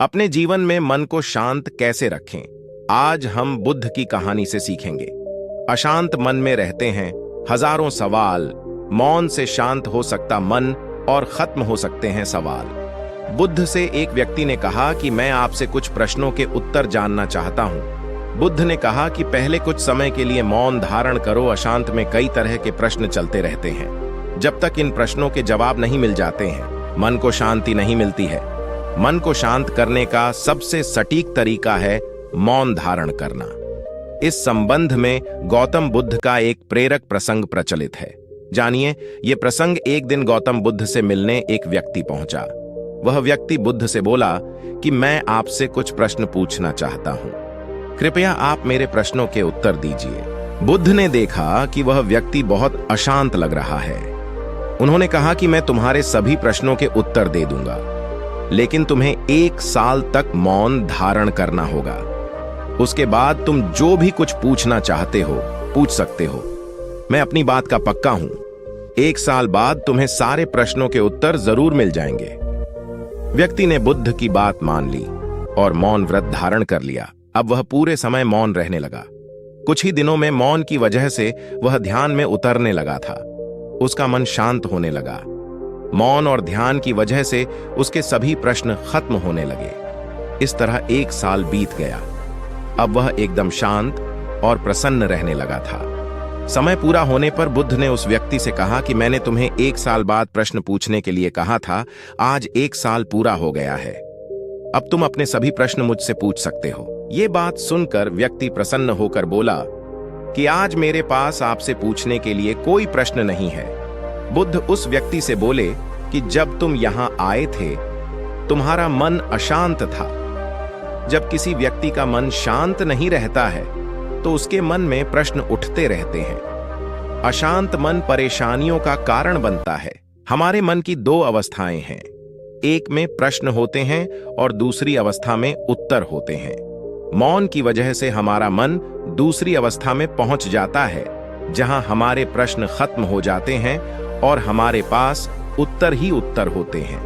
अपने जीवन में मन को शांत कैसे रखें, आज हम बुद्ध की कहानी से सीखेंगे। अशांत मन में रहते हैं हजारों सवाल, मौन से शांत हो सकता मन और खत्म हो सकते हैं सवाल। बुद्ध से एक व्यक्ति ने कहा कि मैं आपसे कुछ प्रश्नों के उत्तर जानना चाहता हूं। बुद्ध ने कहा कि पहले कुछ समय के लिए मौन धारण करो। अशांत में कई तरह के प्रश्न चलते रहते हैं। जब तक इन प्रश्नों के जवाब नहीं मिल जाते हैं, मन को शांति नहीं मिलती है। मन को शांत करने का सबसे सटीक तरीका है मौन धारण करना। इस संबंध में गौतम बुद्ध का एक प्रेरक प्रसंग प्रचलित है। जानिए, ये प्रसंग एक दिन गौतम बुद्ध से मिलने एक व्यक्ति पहुंचा। वह व्यक्ति बुद्ध से बोला कि मैं आपसे कुछ प्रश्न पूछना चाहता हूं, कृपया आप मेरे प्रश्नों के उत्तर दीजिए। बुद्ध ने देखा कि वह व्यक्ति बहुत अशांत लग रहा है। उन्होंने कहा कि मैं तुम्हारे सभी प्रश्नों के उत्तर दे दूंगा, लेकिन तुम्हें 1 साल तक मौन धारण करना होगा। उसके बाद तुम जो भी कुछ पूछना चाहते हो पूछ सकते हो। मैं अपनी बात का पक्का हूं, 1 साल बाद तुम्हें सारे प्रश्नों के उत्तर जरूर मिल जाएंगे। व्यक्ति ने बुद्ध की बात मान ली और मौन व्रत धारण कर लिया। अब वह पूरे समय मौन रहने लगा। कुछ ही दिनों में मौन की वजह से वह ध्यान में उतरने लगा था। उसका मन शांत होने लगा। मौन और ध्यान की वजह से उसके सभी प्रश्न खत्म होने लगे। इस तरह 1 साल बीत गया। अब वह एकदम शांत और प्रसन्न रहने लगा था। समय पूरा होने पर बुद्ध ने उस व्यक्ति से कहा कि मैंने तुम्हें 1 साल बाद प्रश्न पूछने के लिए कहा था। आज 1 साल पूरा हो गया है। अब तुम अपने सभी प्रश्न मुझसे पूछ सकते हो। ये बात सुनकर व्यक्ति प्रसन्न होकर बोला कि आज मेरे पास आपसे पूछने के लिए कोई प्रश्न नहीं है। बुद्ध उस व्यक्ति से बोले कि जब तुम यहां आए थे, तुम्हारा मन अशांत था। जब किसी व्यक्ति का मन शांत नहीं रहता है, तो उसके मन में प्रश्न उठते रहते हैं। अशांत मन परेशानियों का कारण बनता है। हमारे मन की 2 अवस्थाएं हैं, एक में प्रश्न होते हैं और दूसरी अवस्था में उत्तर होते हैं। मौन की वजह से हमारा मन दूसरी अवस्था में पहुंच जाता है, जहां हमारे प्रश्न खत्म हो जाते हैं और हमारे पास उत्तर ही उत्तर होते हैं।